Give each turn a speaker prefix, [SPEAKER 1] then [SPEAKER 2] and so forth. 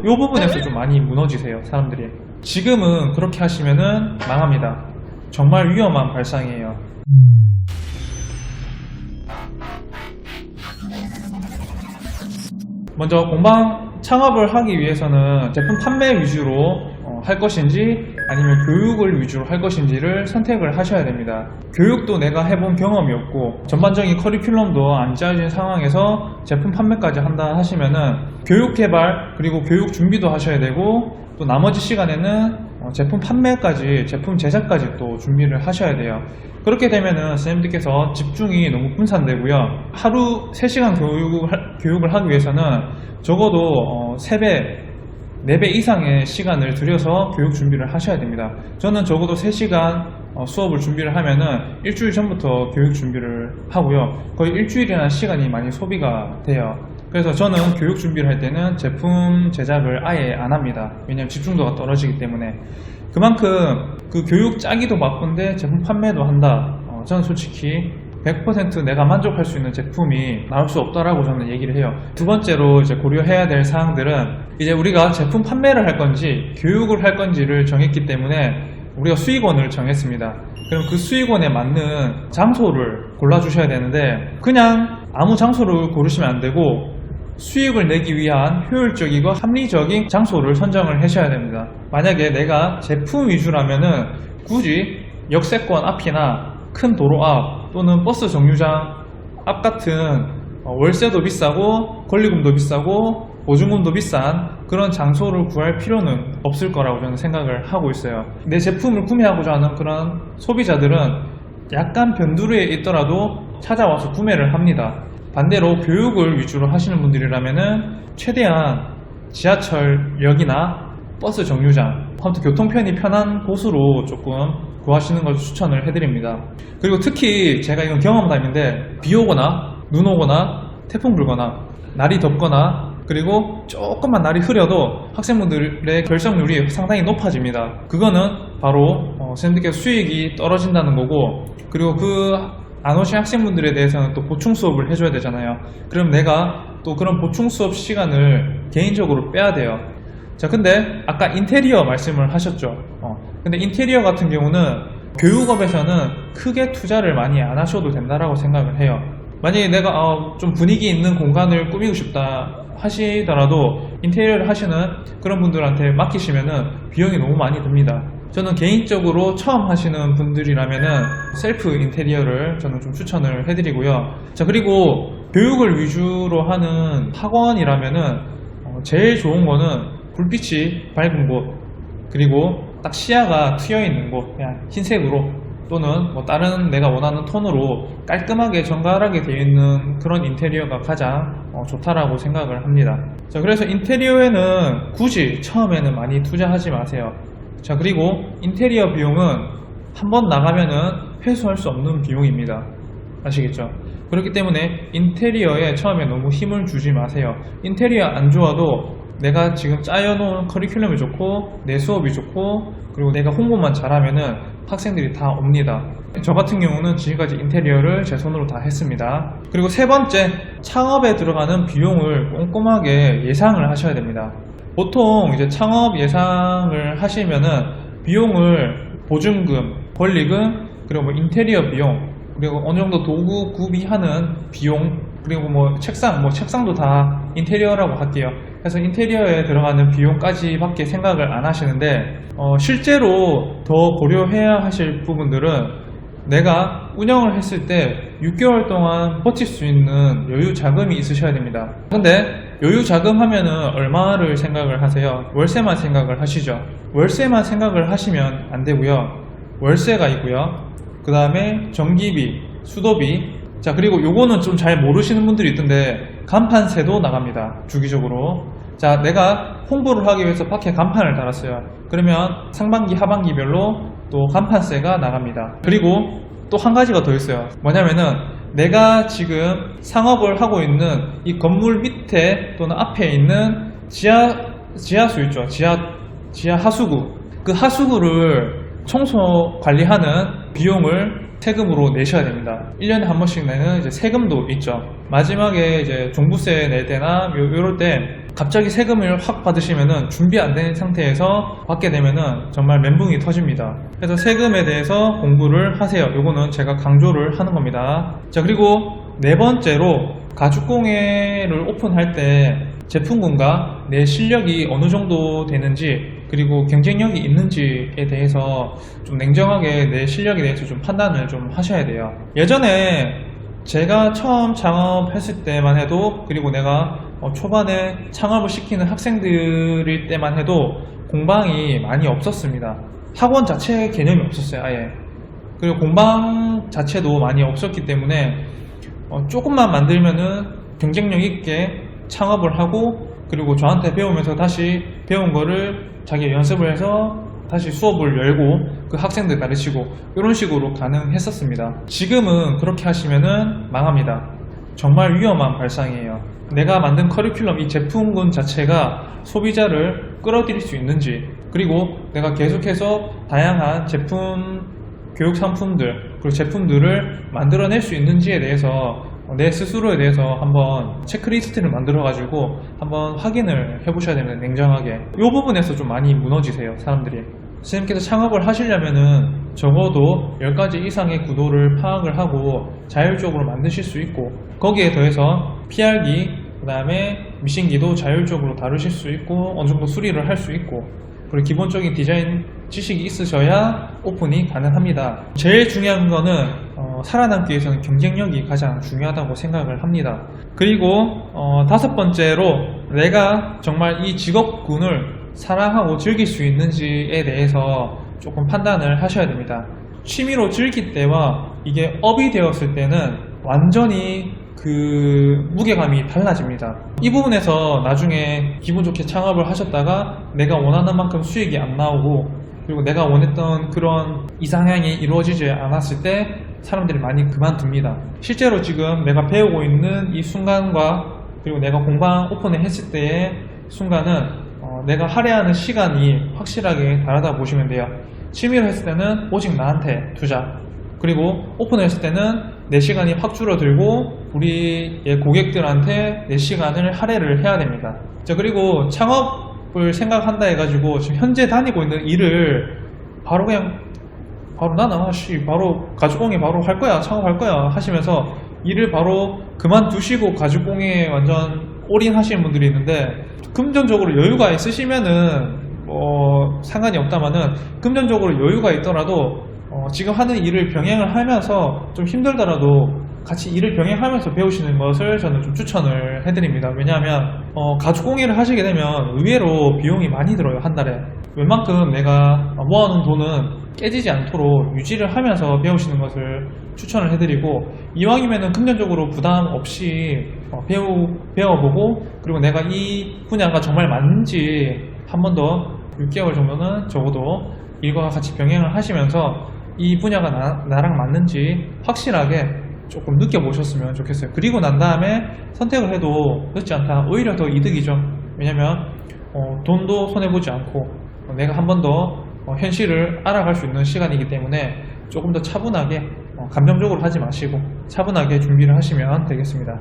[SPEAKER 1] 이 부분에서 좀 많이 무너지세요, 사람들이. 지금은 그렇게 하시면은 망합니다. 정말 위험한 발상이에요. 먼저 공방 창업을 하기 위해서는 제품 판매 위주로 할 것인지 아니면 교육을 위주로 할 것인지를 선택을 하셔야 됩니다. 교육도 내가 해본 경험이 없고 전반적인 커리큘럼도 안 짜진 상황에서 제품 판매까지 한다 하시면은 교육 개발 그리고 교육 준비도 하셔야 되고 또 나머지 시간에는 제품 판매까지 제품 제작까지 또 준비를 하셔야 돼요. 그렇게 되면은 선생님들께서 집중이 너무 분산되고요. 하루 3시간 교육을 하기 위해서는 적어도 3배 4배 이상의 시간을 들여서 교육 준비를 하셔야 됩니다. 저는 적어도 3시간 수업을 준비를 하면은 일주일 전부터 교육 준비를 하고요. 거의 일주일이나 시간이 많이 소비가 돼요. 그래서 저는 교육 준비를 할 때는 제품 제작을 아예 안 합니다. 왜냐하면 집중도가 떨어지기 때문에. 그만큼 그 교육 짜기도 바쁜데 제품 판매도 한다. 저는 솔직히 100% 내가 만족할 수 있는 제품이 나올 수 없다라고 저는 얘기를 해요. 두 번째로 이제 고려해야 될 사항들은 이제 우리가 제품 판매를 할 건지 교육을 할 건지를 정했기 때문에 우리가 수익원을 정했습니다. 그럼 그 수익원에 맞는 장소를 골라주셔야 되는데 그냥 아무 장소를 고르시면 안 되고 수익을 내기 위한 효율적이고 합리적인 장소를 선정을 하셔야 됩니다. 만약에 내가 제품 위주라면은 굳이 역세권 앞이나 큰 도로 앞 또는 버스 정류장 앞 같은 월세도 비싸고 권리금도 비싸고 보증금도 비싼 그런 장소를 구할 필요는 없을 거라고 저는 생각을 하고 있어요. 내 제품을 구매하고자 하는 그런 소비자들은 약간 변두리에 있더라도 찾아와서 구매를 합니다. 반대로 교육을 위주로 하시는 분들이라면은 최대한 지하철역이나 버스 정류장, 아무튼 교통편이 편한 곳으로 조금 구하시는 걸 추천을 해드립니다. 그리고 특히 제가 이건 경험담인데 비 오거나 눈 오거나 태풍 불거나 날이 덥거나 그리고 조금만 날이 흐려도 학생분들의 결석률이 상당히 높아집니다. 그거는 바로 선생님들께서 수익이 떨어진다는 거고 그리고 그 안 오신 학생분들에 대해서는 또 보충 수업을 해줘야 되잖아요. 그럼 내가 또 그런 보충 수업 시간을 개인적으로 빼야 돼요. 자, 근데 아까 인테리어 말씀을 하셨죠. 근데 인테리어 같은 경우는 교육업에서는 크게 투자를 많이 안 하셔도 된다라고 생각을 해요. 만약에 내가 좀 분위기 있는 공간을 꾸미고 싶다 하시더라도 인테리어를 하시는 그런 분들한테 맡기시면은 비용이 너무 많이 듭니다. 저는 개인적으로 처음 하시는 분들이라면은 셀프 인테리어를 저는 좀 추천을 해드리고요. 자, 그리고 교육을 위주로 하는 학원이라면은 제일 좋은 거는 불빛이 밝은 곳 그리고 딱 시야가 트여 있는 곳 그냥 흰색으로 또는 뭐 다른 내가 원하는 톤으로 깔끔하게 정갈하게 되어 있는 그런 인테리어가 가장 좋다라고 생각을 합니다. 자, 그래서 인테리어에는 굳이 처음에는 많이 투자하지 마세요. 자, 그리고 인테리어 비용은 한번 나가면은 회수할 수 없는 비용입니다. 아시겠죠? 그렇기 때문에 인테리어에 처음에 너무 힘을 주지 마세요. 인테리어 안 좋아도 내가 지금 짜여놓은 커리큘럼이 좋고 내 수업이 좋고 그리고 내가 홍보만 잘하면은 학생들이 다 옵니다. 저 같은 경우는 지금까지 인테리어를 제 손으로 다 했습니다. 그리고 세 번째, 창업에 들어가는 비용을 꼼꼼하게 예상을 하셔야 됩니다. 보통 이제 창업 예상을 하시면은 비용을 보증금, 권리금, 그리고 뭐 인테리어 비용, 그리고 어느 정도 도구 구비하는 비용, 그리고 뭐 책상도 다 인테리어라고 할게요. 그래서 인테리어에 들어가는 비용까지밖에 생각을 안 하시는데 실제로 더 고려해야 하실 부분들은 내가 운영을 했을 때 6개월 동안 버틸 수 있는 여유 자금이 있으셔야 됩니다. 근데 여유 자금 하면은 얼마를 생각을 하세요? 월세만 생각을 하시죠. 월세만 생각을 하시면 안 되고요. 월세가 있고요. 그 다음에 전기비, 수도비, 자, 그리고 요거는 좀 잘 모르시는 분들이 있던데 간판세도 나갑니다. 주기적으로. 자, 내가 홍보를 하기 위해서 밖에 간판을 달았어요. 그러면 상반기, 하반기별로 또 간판세가 나갑니다. 그리고 또 한 가지가 더 있어요. 뭐냐면은 내가 지금 상업을 하고 있는 이 건물 밑에 또는 앞에 있는 지하수 있죠. 지하 하수구. 그 하수구를 청소 관리하는 비용을 세금으로 내셔야 됩니다. 1년에 한 번씩 내는 이제 세금도 있죠. 마지막에 이제 종부세 낼 때나 요럴 때 갑자기 세금을 확 받으시면은 준비 안 된 상태에서 받게 되면은 정말 멘붕이 터집니다. 그래서 세금에 대해서 공부를 하세요. 요거는 제가 강조를 하는 겁니다. 자, 그리고 네 번째로 가죽공예를 오픈할 때 제품군과 내 실력이 어느 정도 되는지, 그리고 경쟁력이 있는지에 대해서 좀 냉정하게 내 실력에 대해서 좀 판단을 좀 하셔야 돼요. 예전에 제가 처음 창업했을 때만 해도, 그리고 내가 초반에 창업을 시키는 학생들일 때만 해도 공방이 많이 없었습니다. 학원 자체 개념이 없었어요, 아예. 그리고 공방 자체도 많이 없었기 때문에 조금만 만들면은 경쟁력 있게 창업을 하고, 그리고 저한테 배우면서 다시 배운 거를 자기 연습을 해서 다시 수업을 열고 그 학생들 가르치고 이런 식으로 가능했었습니다. 지금은 그렇게 하시면은 망합니다. 정말 위험한 발상이에요. 내가 만든 커리큘럼, 이 제품군 자체가 소비자를 끌어들일 수 있는지, 그리고 내가 계속해서 다양한 제품, 교육 상품들, 그리고 제품들을 만들어낼 수 있는지에 대해서 내 스스로에 대해서 한번 체크리스트를 만들어 가지고 한번 확인을 해보셔야 됩니다. 냉정하게. 이 부분에서 좀 많이 무너지세요, 사람들이. 선생님께서 창업을 하시려면은 적어도 10가지 이상의 구도를 파악을 하고 자율적으로 만드실 수 있고, 거기에 더해서 PR기, 그 다음에 미신기도 자율적으로 다루실 수 있고, 어느 정도 수리를 할 수 있고, 그리고 기본적인 디자인 지식이 있으셔야 오픈이 가능합니다. 제일 중요한 거는 살아남기 위해서는 경쟁력이 가장 중요하다고 생각을 합니다. 그리고 다섯 번째로 내가 정말 이 직업군을 사랑하고 즐길 수 있는지에 대해서 조금 판단을 하셔야 됩니다. 취미로 즐길 때와 이게 업이 되었을 때는 완전히 그 무게감이 달라집니다. 이 부분에서 나중에 기분 좋게 창업을 하셨다가 내가 원하는 만큼 수익이 안 나오고, 그리고 내가 원했던 그런 이상향이 이루어지지 않았을 때 사람들이 많이 그만둡니다. 실제로 지금 내가 배우고 있는 이 순간과, 그리고 내가 공방 오픈을 했을 때의 순간은 내가 할애하는 시간이 확실하게 다르다 보시면 돼요. 취미로 했을 때는 오직 나한테 투자, 그리고 오픈을 했을 때는 내 시간이 확 줄어들고 우리의 고객들한테 내 시간을 할애를 해야 됩니다. 자, 그리고 창업을 생각한다 해가지고 지금 현재 다니고 있는 일을 바로 나는 바로 가죽공예 바로 할 거야, 창업할 거야 하시면서 일을 바로 그만두시고 가죽공예에 완전 올인하시는 분들이 있는데, 금전적으로 여유가 있으시면은 상관이 없다마는, 금전적으로 여유가 있더라도 지금 하는 일을 병행을 하면서 좀 힘들더라도 같이 일을 병행하면서 배우시는 것을 저는 좀 추천을 해드립니다. 왜냐하면 가죽공예를 하시게 되면 의외로 비용이 많이 들어요. 한 달에 웬만큼 내가 모아놓은 돈은 깨지지 않도록 유지를 하면서 배우시는 것을 추천을 해드리고, 이왕이면은 금전적으로 부담 없이 배워보고, 그리고 내가 이 분야가 정말 맞는지 한 번 더 6개월 정도는 적어도 일과 같이 병행을 하시면서 이 분야가 나랑 맞는지 확실하게 조금 느껴보셨으면 좋겠어요. 그리고 난 다음에 선택을 해도 늦지 않다. 오히려 더 이득이죠. 왜냐면 돈도 손해보지 않고 내가 한 번 더 현실을 알아갈 수 있는 시간이기 때문에 조금 더 차분하게, 감정적으로 하지 마시고 차분하게 준비를 하시면 되겠습니다.